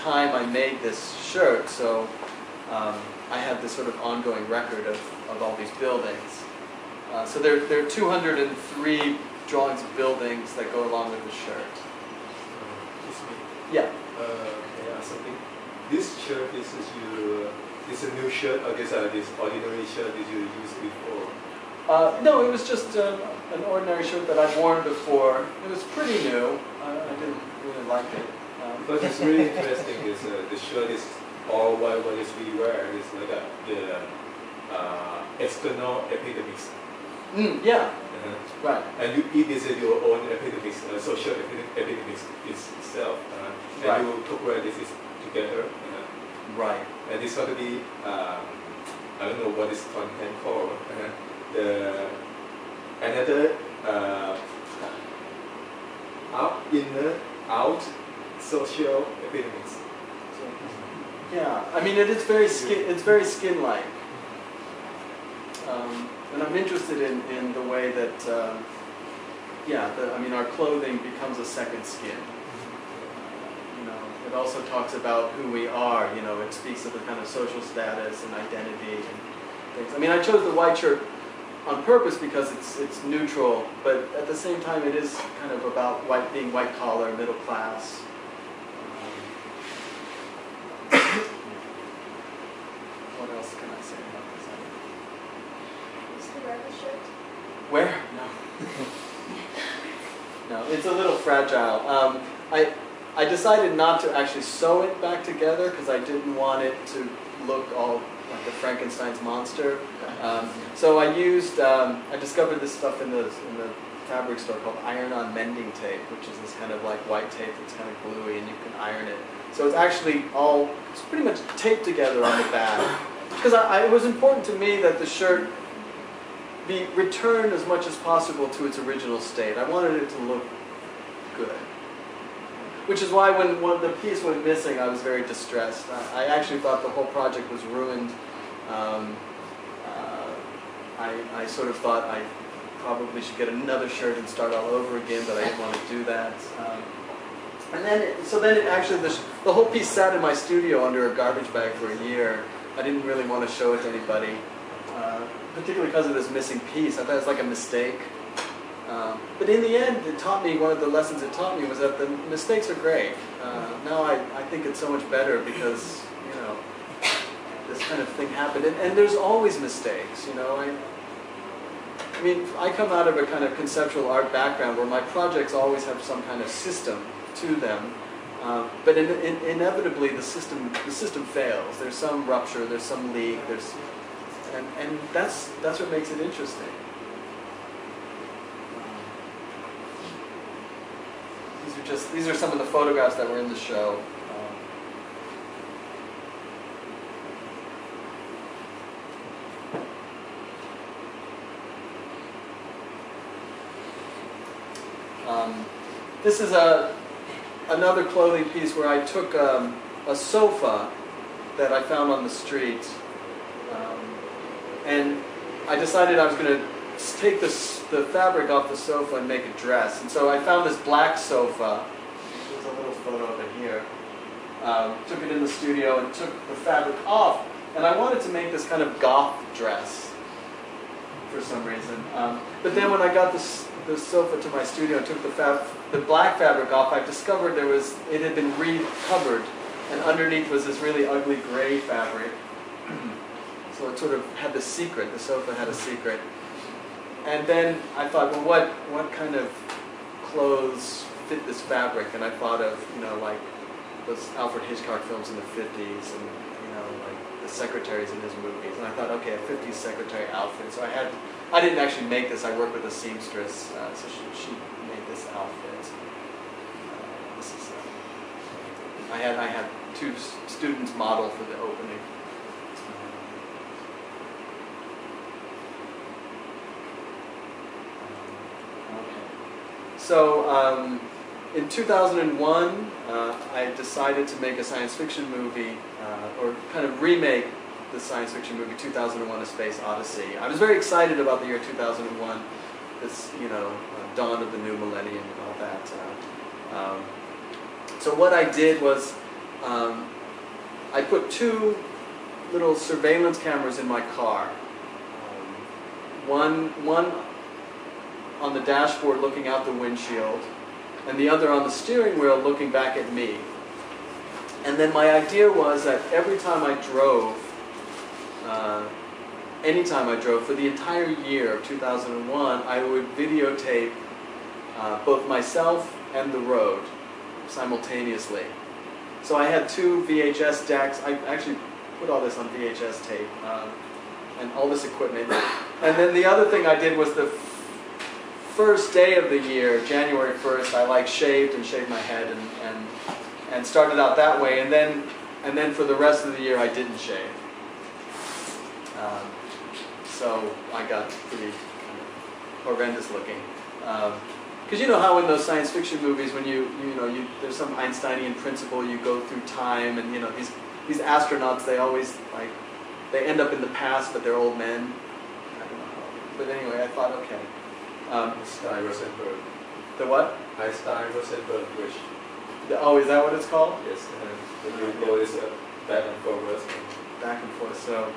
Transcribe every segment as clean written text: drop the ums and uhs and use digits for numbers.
time I made this shirt, so I have this sort of ongoing record of all these buildings. So there are 203 drawings of buildings that go along with the shirt. Yeah. May I ask something? This shirt, this a new shirt, or this ordinary shirt that you used before? No, it was just an ordinary shirt that I'd worn before. It was pretty new. I didn't really like it. But it's really interesting. Is the shirt is all what is we wear is like the external epidemics. Yeah. Right. And you this is your own epidemics, social epidemics itself, and right. you took where this is together. Right. And it's going to be I don't know what this content called. Another out social epidemics. Yeah, I mean it's very skin-like, and I'm interested in the way that I mean our clothing becomes a second skin. It also talks about who we are. It speaks of the kind of social status and identity and things. I mean, I chose the white shirt on purpose because it's neutral, but at the same time it is kind of about being white collar, middle class. What else can I say about this? Is the wear the shirt? Where? No. No, it's a little fragile. I decided not to actually sew it back together because I didn't want it to look all like the Frankenstein's monster. So I discovered this stuff in the fabric store called iron-on mending tape, which is this kind of like white tape that's kind of gluey and you can iron it. So it's actually it's pretty much taped together on the back. Because it was important to me that the shirt be returned as much as possible to its original state. I wanted it to look good. Which is why when the piece went missing, I was very distressed. I actually thought the whole project was ruined. I sort of thought I probably should get another shirt and start all over again, but I didn't want to do that. And then, the whole piece sat in my studio under a garbage bag for a year. I didn't really want to show it to anybody, particularly because of this missing piece. I thought it was like a mistake. But in the end, one of the lessons it taught me was that the mistakes are great. Now I think it's so much better because, this kind of thing happened. And there's always mistakes, I mean, I come out of a kind of conceptual art background where my projects always have some kind of system to them. But inevitably the system fails. There's some rupture, there's some leak, and that's what makes it interesting. These are some of the photographs that were in the show. This is another clothing piece where I took a sofa that I found on the street, and I decided I was going to take the fabric off the sofa and make a dress. And so I found this black sofa. There's a little photo of it here. Took it in the studio and took the fabric off. And I wanted to make this kind of goth dress for some reason. But then when I got the sofa to my studio and took the black fabric off, I discovered it had been recovered. And underneath was this really ugly gray fabric. So it sort of had the secret. The sofa had a secret. And then I thought, well, what kind of clothes fit this fabric? And I thought of, like those Alfred Hitchcock films in the 50s and, like the secretaries in his movies. And I thought, okay, a 50s secretary outfit. So I didn't actually make this. I worked with a seamstress, so she made this outfit. I had two students model for the opening. So in 2001, I decided to make a science fiction movie, or kind of remake the science fiction movie 2001: A Space Odyssey. I was very excited about the year 2001, this dawn of the new millennium and all that. So what I did was I put 2 little surveillance cameras in my car. One on the dashboard looking out the windshield, and the other on the steering wheel looking back at me. And then my idea was that every time I drove, anytime I drove, for the entire year of 2001, I would videotape both myself and the road simultaneously. So I had 2 VHS decks. I actually put all this on VHS tape and all this equipment. And then the other thing I did was the first day of the year, January 1st, I shaved my head and started out that way. And then for the rest of the year, I didn't shave. So I got pretty kind of horrendous looking. Because you know how in those science fiction movies, when there's some Einsteinian principle, you go through time, and these astronauts, they always they end up in the past, but they're old men. I don't know how. But anyway, I thought, okay. Einstein Rosenberg. The what? Einstein Rosenberg wish. Oh, is that what it's called? Yes. The video is back and forth. Back and forth. So,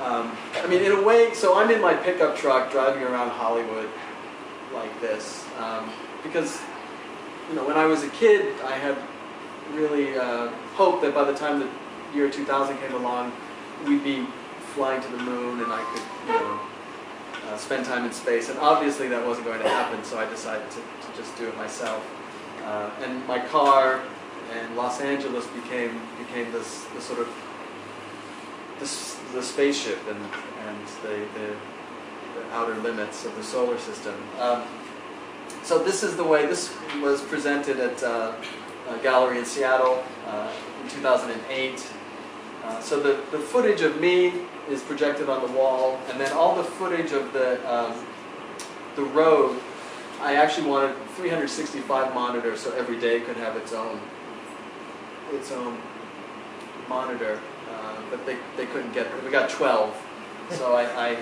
I mean, in a way, so I'm in my pickup truck driving around Hollywood like this, because, when I was a kid, I had really hoped that by the time the year 2000 came along, we'd be flying to the moon and I could, spend time in space. And obviously that wasn't going to happen, so I decided to just do it myself. And my car and Los Angeles became this sort of the spaceship and the outer limits of the solar system. So this is the way this was presented at a gallery in Seattle in 2008. So the footage of me is projected on the wall, and then all the footage of the road, I actually wanted 365 monitors, so every day could have its own monitor, but they couldn't get it. We got 12, so I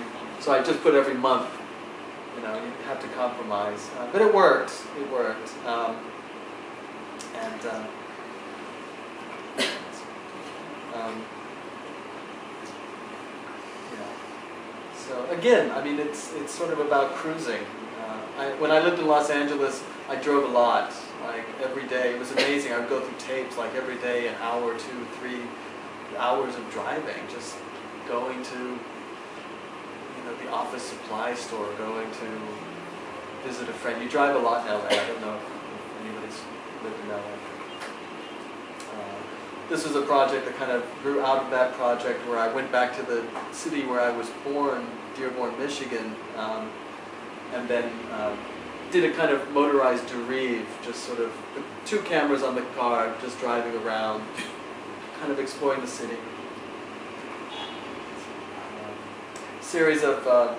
just put every month. You have to compromise, but it worked. It worked, So again, I mean, it's sort of about cruising. When I lived in Los Angeles, I drove a lot, every day. It was amazing. I would go through tapes every day, an hour, 2, 3 hours of driving, just going to the office supply store, going to visit a friend. You drive a lot in LA. I don't know if anybody's lived in LA. This was a project that kind of grew out of that project, where I went back to the city where I was born, Dearborn, Michigan, and then did a kind of motorized derive, just sort of put 2 cameras on the car, just driving around, kind of exploring the city. Series of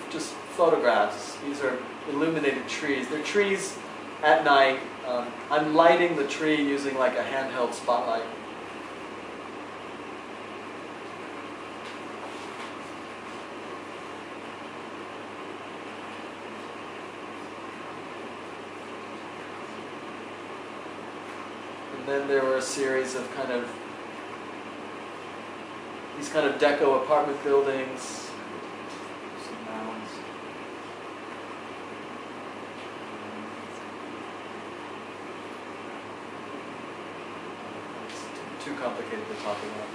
just photographs. These are illuminated trees. They're trees at night. I'm lighting the tree using a handheld spotlight. And then there were a series of these kind of deco apartment buildings, some mounds. It's too complicated to talk about.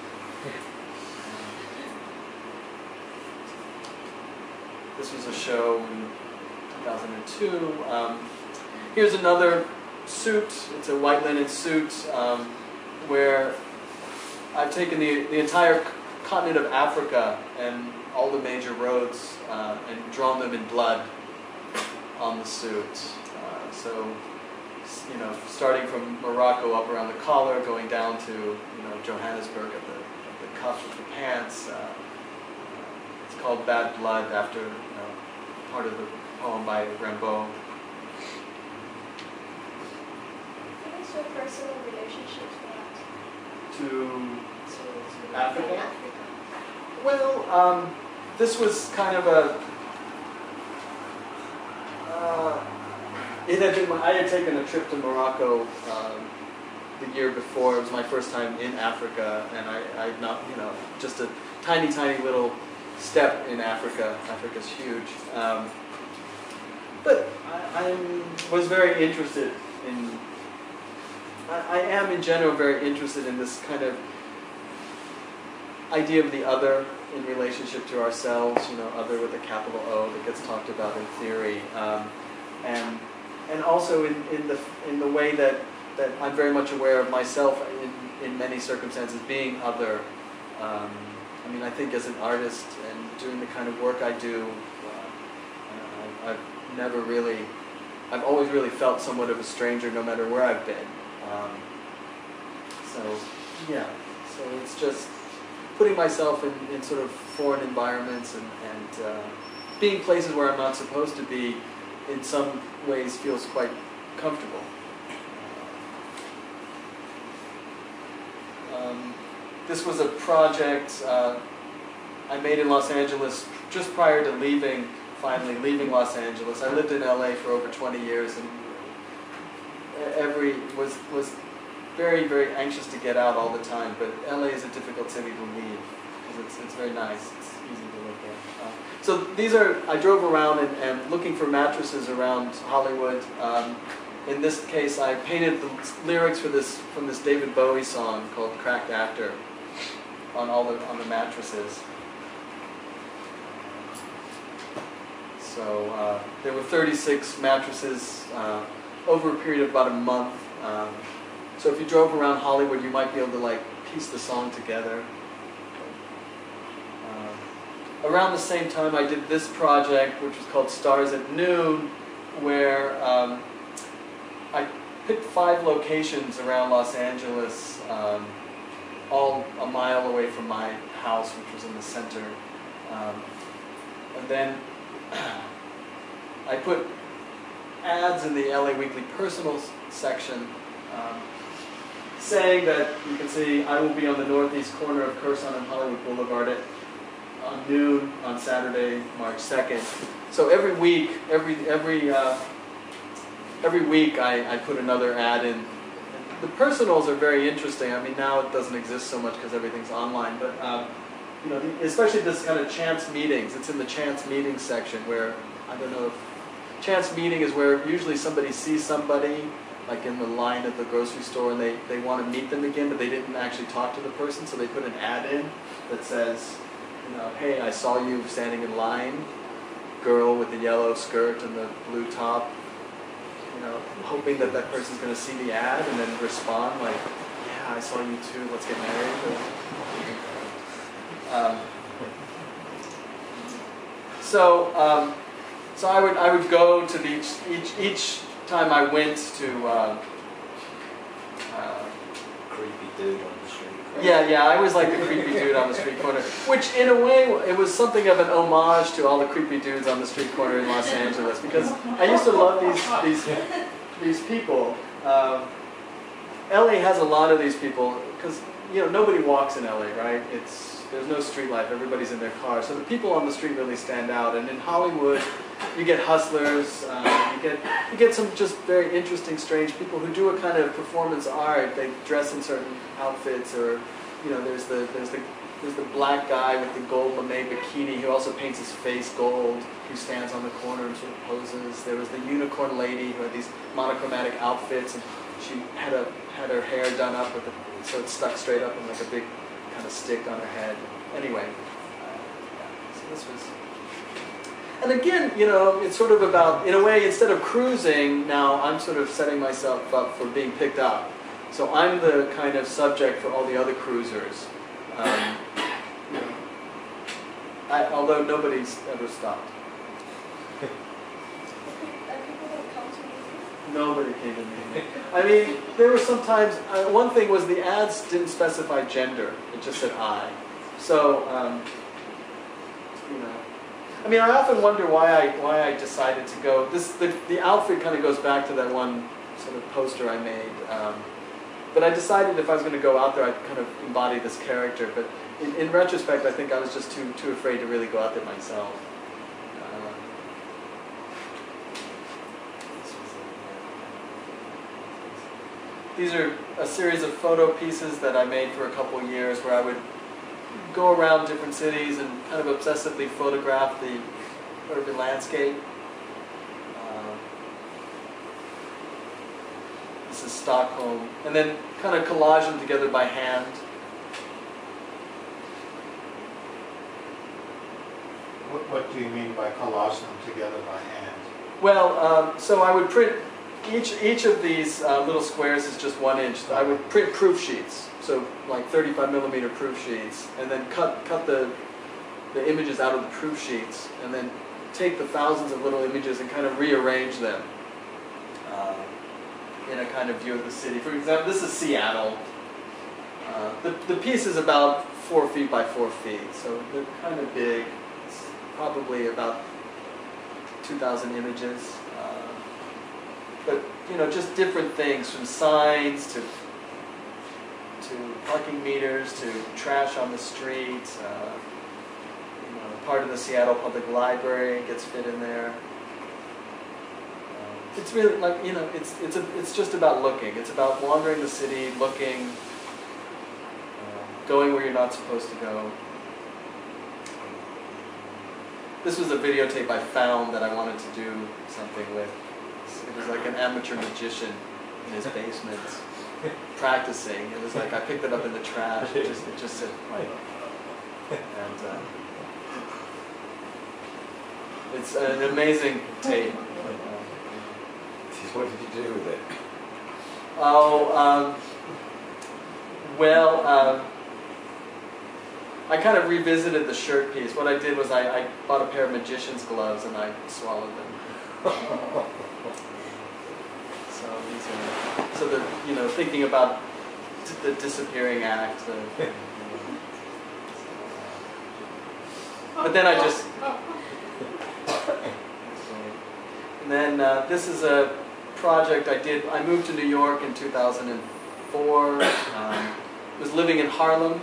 This was a show in 2002. Here's another suit. It's a white linen suit where I've taken the entire continent of Africa and all the major roads and drawn them in blood on the suit. So, starting from Morocco up around the collar, going down to Johannesburg at the cuff of the pants. It's called Bad Blood, after part of the poem by Rimbaud. What is your personal relationship to that? To Africa? Africa? Well, this was kind of I had taken a trip to Morocco the year before. It was my first time in Africa, and I'd not, just a tiny, tiny little step in Africa. Africa's huge. But I was very interested in, I am in general very interested in this kind of idea of the other in relationship to ourselves, other with a capital O that gets talked about in theory, and also in the way that I'm very much aware of myself in many circumstances being other. I think as an artist and doing the kind of work I do, I've always really felt somewhat of a stranger no matter where I've been. So it's just putting myself in sort of foreign environments and being places where I'm not supposed to be in some ways feels quite comfortable. This was a project I made in Los Angeles just prior to finally leaving Los Angeles. I lived in LA for over 20 years and was very, very anxious to get out all the time, but LA is a difficult city to leave because it's very nice. It's easy to look at. So I drove around and looking for mattresses around Hollywood. In this case, I painted the lyrics from this David Bowie song called "Cracked Actor" on the mattresses. So there were 36 mattresses over a period of about a month. So if you drove around Hollywood, you might be able to piece the song together. Around the same time, I did this project, which was called Stars at Noon, where I picked 5 locations around Los Angeles, all a mile away from my house, which was in the center. And then I put ads in the LA Weekly Personal section saying that, you can see, I will be on the northeast corner of Curson and Hollywood Boulevard on noon on Saturday, March 2nd. So every week, every week I put another ad in. The personals are very interesting. Now it doesn't exist so much because everything's online, but especially this kind of chance meetings. It's in the chance meetings section where, I don't know, chance meeting is where usually somebody sees somebody like in the line at the grocery store and they want to meet them again, but they didn't actually talk to the person, so they put an ad in that says, hey, I saw you standing in line, girl with the yellow skirt and the blue top, hoping that person's going to see the ad and then respond like, yeah, I saw you too, let's get married. So I would go to each time I went to creepy dude on the street corner. Yeah, I was like the creepy dude on the street corner, which in a way it was something of an homage to all the creepy dudes on the street corner in Los Angeles, because I used to love these people. LA has a lot of these people because nobody walks in LA, right? There's no street life. Everybody's in their car, so the people on the street really stand out. And in Hollywood, you get hustlers. You get some just very interesting, strange people who do a kind of performance art. They dress in certain outfits, or there's the black guy with the gold lame bikini who also paints his face gold, who stands on the corner and sort of poses. There was the unicorn lady who had these monochromatic outfits, and she had her hair done up so it stuck straight up in like a big kind of stick on her head. Anyway, so this was. And again, it's sort of about, in a way, instead of cruising, now I'm sort of setting myself up for being picked up. So I'm the kind of subject for all the other cruisers. Although nobody's ever stopped. Nobody came to me. There were sometimes, one thing was the ads didn't specify gender. It just said I. So, I often wonder why I decided to go. The outfit kind of goes back to that one sort of poster I made. But I decided if I was going to go out there, I'd kind of embody this character. But in retrospect, I think I was just too afraid to really go out there myself. these are a series of photo pieces that I made for a couple years where I would go around different cities and kind of obsessively photograph the urban landscape. This is Stockholm. And then kind of collage them together by hand. What do you mean by collage them together by hand? Well, so I would print, each of these little squares is just 1 inch. I would print proof sheets, so like 35mm proof sheets, and then cut the images out of the proof sheets, and then take the thousands of little images and kind of rearrange them in a kind of view of the city. For example, this is Seattle. The piece is about 4 feet by 4 feet, so they're kind of big. It's probably about 2,000 images. But you know, just different things, from signs to parking meters to trash on the street. You know, part of the Seattle Public Library gets fit in there. It's really like, you know, it's just about looking. It's about wandering the city, looking, going where you're not supposed to go. This was a videotape I found that I wanted to do something with. It was like an amateur magician in his basement practicing. It was like I picked it up in the trash. It just said, right. And it's an amazing tape. What did you do with it? Oh, well, I kind of revisited the shirt piece. What I did was I bought a pair of magician's gloves and I swallowed them. So these are, so they're, you know, thinking about the disappearing act. But then I just, and then this is a project I did. I moved to New York in 2004. Was living in Harlem,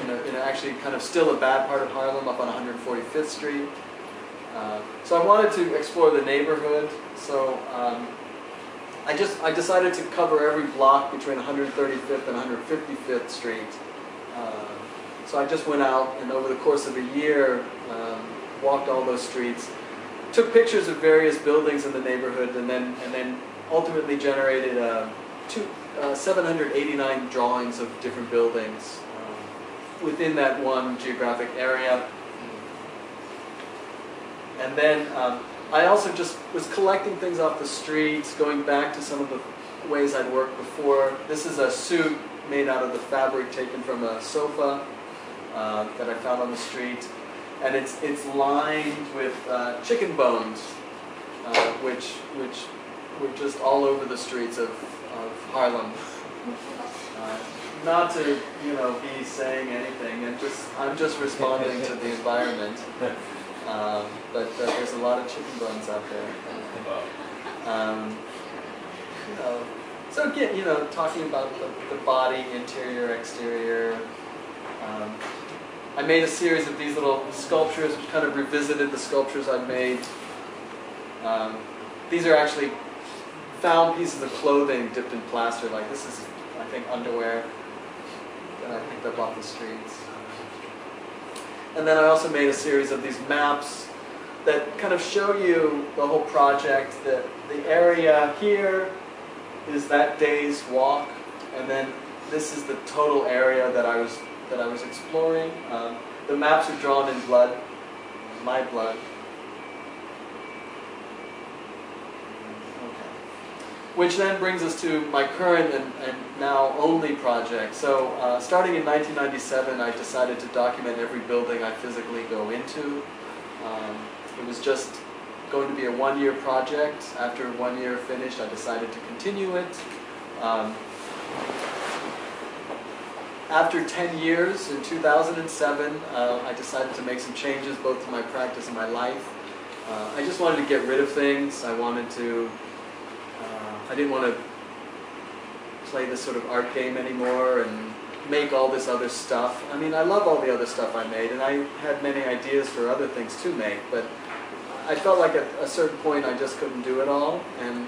in actually kind of still a bad part of Harlem, up on 145th Street. So I wanted to explore the neighborhood. So I decided to cover every block between 135th and 155th Street. So I just went out and over the course of a year walked all those streets, took pictures of various buildings in the neighborhood, and then ultimately generated 789 drawings of different buildings within that one geographic area. And then I also just was collecting things off the streets, going back to some of the ways I'd worked before. This is a suit made out of the fabric taken from a sofa that I found on the street. And it's lined with chicken bones, which were just all over the streets of Harlem. Not to, you know, be saying anything, and I'm just responding to the environment. But there's a lot of chicken bones out there. You know, so again, you know, talking about the body, interior, exterior. I made a series of these little sculptures, which kind of revisited the sculptures I'd made. These are actually found pieces of clothing dipped in plaster. Like this is, I think, underwear that I picked up off the streets. And then I also made a series of these maps that kind of show you the whole project. That the area here is that day's walk, and then this is the total area that I was exploring. The maps are drawn in blood, my blood. Okay. Which then brings us to my current and now only project. So starting in 1997, I decided to document every building I physically go into. It was just going to be a one-year project. After 1 year finished, I decided to continue it. After 10 years, in 2007, I decided to make some changes both to my practice and my life. I just wanted to get rid of things. I didn't want to play this sort of art game anymore and make all this other stuff. I mean, I love all the other stuff I made, and I had many ideas for other things to make, but I felt like at a certain point I just couldn't do it all, and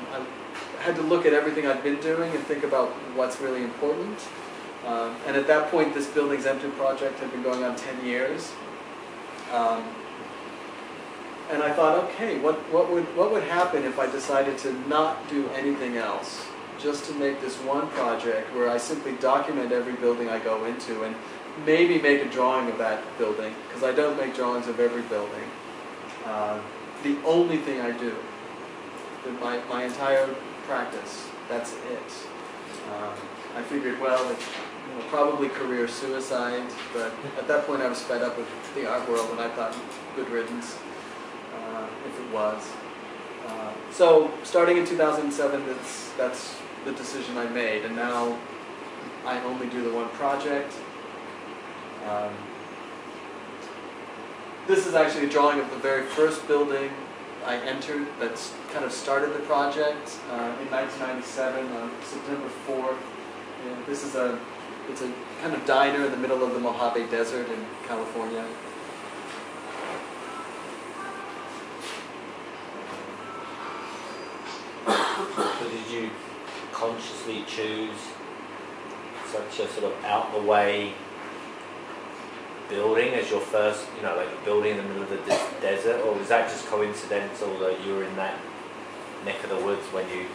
had to look at everything I'd been doing and think about what's really important. And at that point, this Buildings Empty project had been going on 10 years. And I thought, okay, what would happen if I decided to not do anything else, just to make this one project where I simply document every building I go into and maybe make a drawing of that building, because I don't make drawings of every building. The only thing I do, my entire practice, that's it. I figured, well, it's probably career suicide, but at that point I was fed up with the art world, and I thought, good riddance, if it was. So starting in 2007, that's the decision I made, and now I only do the one project. This is actually a drawing of the very first building I entered that's kind of started the project in 1997 on September 4th. And this is it's a kind of diner in the middle of the Mojave Desert in California. So did you consciously choose such a sort of out the way building as your first, like a building in the middle of the desert, or was that just coincidental that you were in that neck of the woods when you?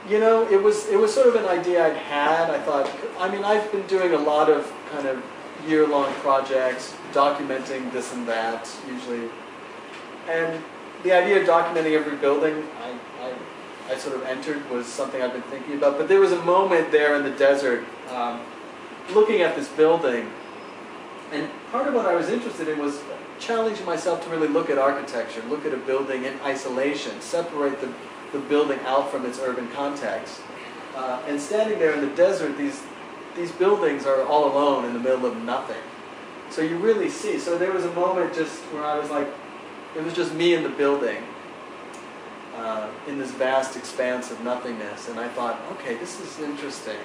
Yeah, it was sort of an idea I'd had. I thought, I've been doing a lot of kind of year-long projects, documenting this and that usually, and the idea of documenting every building I sort of entered was something I've been thinking about. But there was a moment there in the desert, looking at this building. And part of what I was interested in was challenging myself to really look at architecture, look at a building in isolation, separate the building out from its urban context. And standing there in the desert, these buildings are all alone in the middle of nothing. So you really see. So there was a moment just where I was like, it was just me in the building, in this vast expanse of nothingness. And I thought, okay, this is interesting.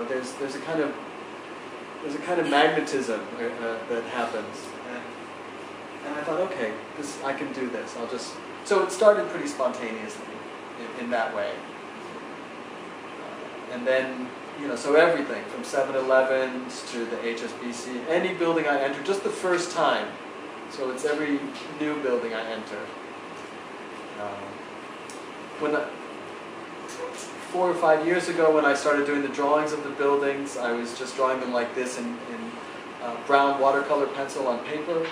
There's a kind of magnetism that happens, and I thought, okay, I can do this. So it started pretty spontaneously in that way, and then so everything from 7-Elevens to the HSBC, any building I enter, just the first time. So it's every new building I enter. 4 or 5 years ago, when I started doing the drawings of the buildings, I was just drawing them like this in brown watercolor pencil on paper.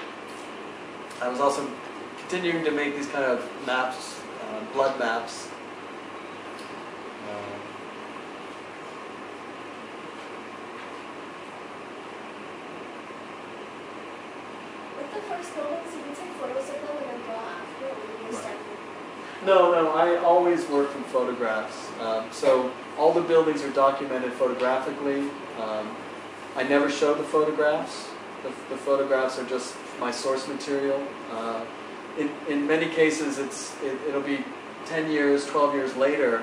I was also continuing to make these kind of maps, blood maps. With the first buildings, you can take photos of them and then draw after, or you start with? No, I always work from photographs. So all the buildings are documented photographically. I never show the photographs. The photographs are just my source material. In many cases, it'll be 10 years, 12 years later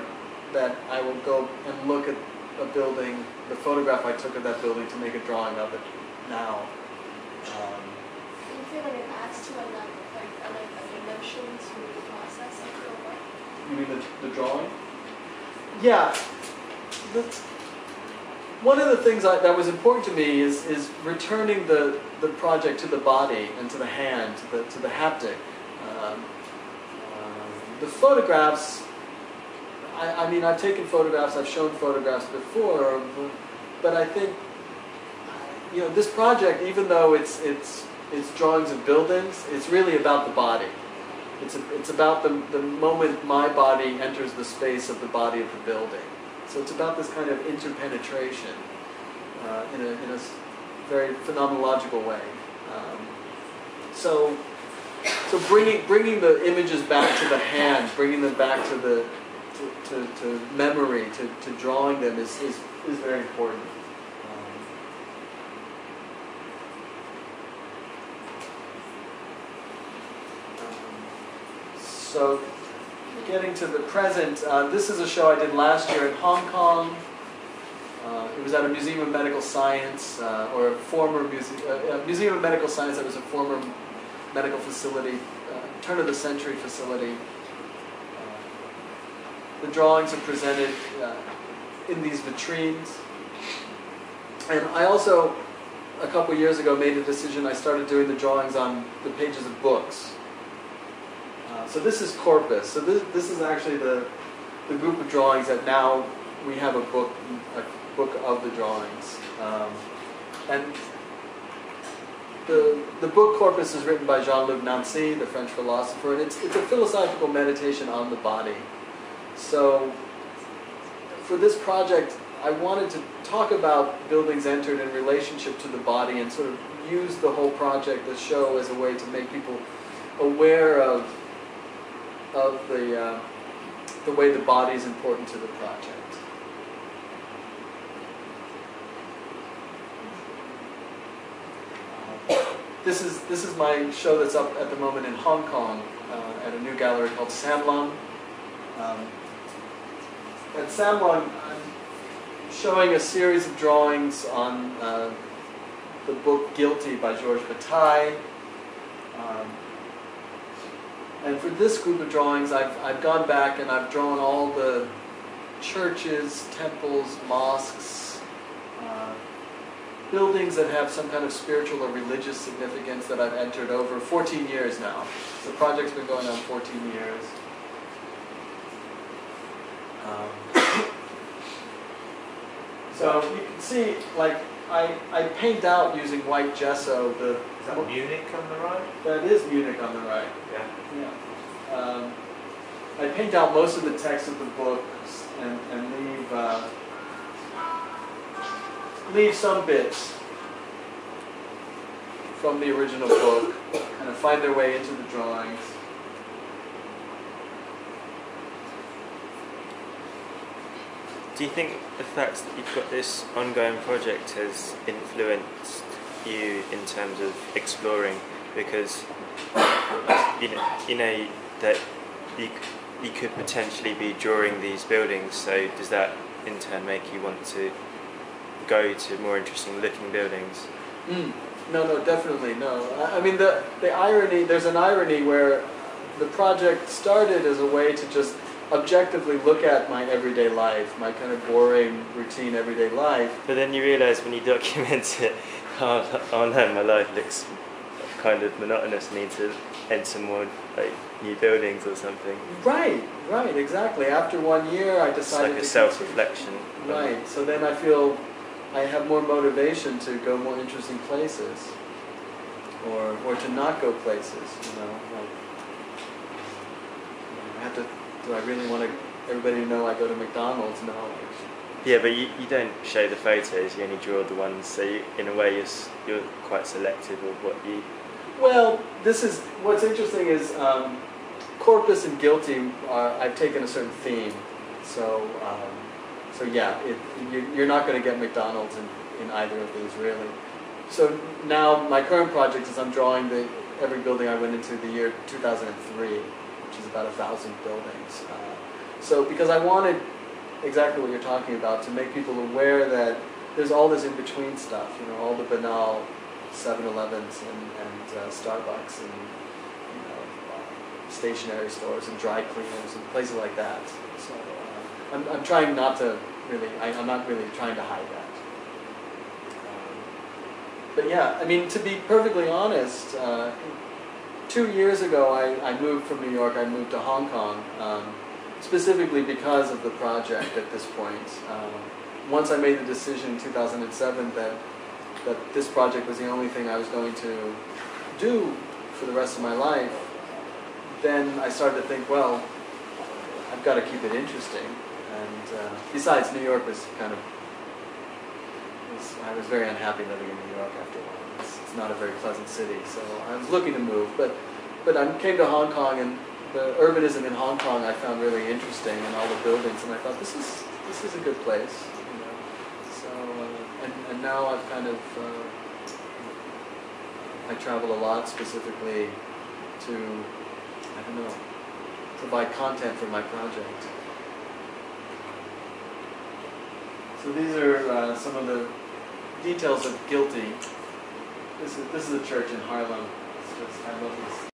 that I will go and look at a building, the photograph I took of that building, to make a drawing of it now. Do you feel like it adds to another dimension to the process of your work? You mean the drawing? Yeah. One of the things that was important to me is returning the project to the body and to the hand, to the haptic. The photographs, I've taken photographs, I've shown photographs before, but I think, this project, even though it's drawings of buildings, it's really about the body. It's about the moment my body enters the space of the body of the building. So it's about this kind of interpenetration in a very phenomenological way. So bringing the images back to the hand, bringing them back to to memory, to drawing them is very important. So getting to the present, this is a show I did last year in Hong Kong. It was at a Museum of Medical Science, or a former Museum of Medical Science that was a former medical facility, turn of the century facility. the drawings are presented in these vitrines. And I also, a couple years ago, made a decision. I started doing the drawings on the pages of books. So this is Corpus. So this is actually the group of drawings that now we have a book of the drawings. And the book Corpus is written by Jean-Luc Nancy, the French philosopher, and it's a philosophical meditation on the body. So for this project, I wanted to talk about buildings entered in relationship to the body and sort of use the whole project, the show, as a way to make people aware of the way the body is important to the project. This is my show that's up at the moment in Hong Kong at a new gallery called Samlung. At Samlung, I'm showing a series of drawings on the book Guilty by Georges Bataille. And for this group of drawings, I've gone back and I've drawn all the churches, temples, mosques, buildings that have some kind of spiritual or religious significance that I've entered over 14 years now. The project's been going on 14 years. So you can see, like, I paint out using white gesso the... Is that Munich on the right? That is Munich on the right. Yeah. Yeah. I paint out most of the text of the books and leave some bits from the original book, kind of find their way into the drawings. Do you think the fact that you've got this ongoing project has influenced you in terms of exploring? Because you know that you could potentially be drawing these buildings, so does that in turn make you want to go to more interesting looking buildings? No, definitely no. I mean, the irony, there's an irony where the project started as a way to just objectively look at my everyday life, my kind of boring, routine everyday life. But then you realise when you document it, oh no, my life looks kind of monotonous, I need to enter more like new buildings or something. Right, exactly. After 1 year I decided it's like a self-reflection. Right, so then I feel I have more motivation to go more interesting places, or to not go places, you know. Like, I have to, do I really want everybody to know I go to McDonald's? No. Yeah, but you don't show the photos, you only draw the ones, so in a way you're quite selective of what you... Well, what's interesting is Corpus and Guilty, I've taken a certain theme, so yeah, you're not going to get McDonald's in either of these, really. So now my current project is I'm drawing every building I went into the year 2003, which is about 1,000 buildings. So because I wanted exactly what you're talking about, to make people aware that there's all this in-between stuff, you know, all the banal 7-Elevens and Starbucks and, you know, stationery stores and dry cleaners and places like that. So I'm trying not to really, I'm not really trying to hide that. But yeah, I mean, to be perfectly honest, 2 years ago I moved from New York, I moved to Hong Kong, specifically because of the project at this point. Once I made the decision in 2007 that this project was the only thing I was going to do for the rest of my life, then I started to think, well, I've got to keep it interesting. And besides, New York was kind of, I was very unhappy living in New York after a while. It's not a very pleasant city, so I was looking to move. But I came to Hong Kong, and the urbanism in Hong Kong I found really interesting, and all the buildings, and I thought this is a good place, you know. So and now I've kind of I travel a lot, specifically to, I don't know, provide content for my project. So these are some of the details of Guilty. This is a church in Harlem. I love this.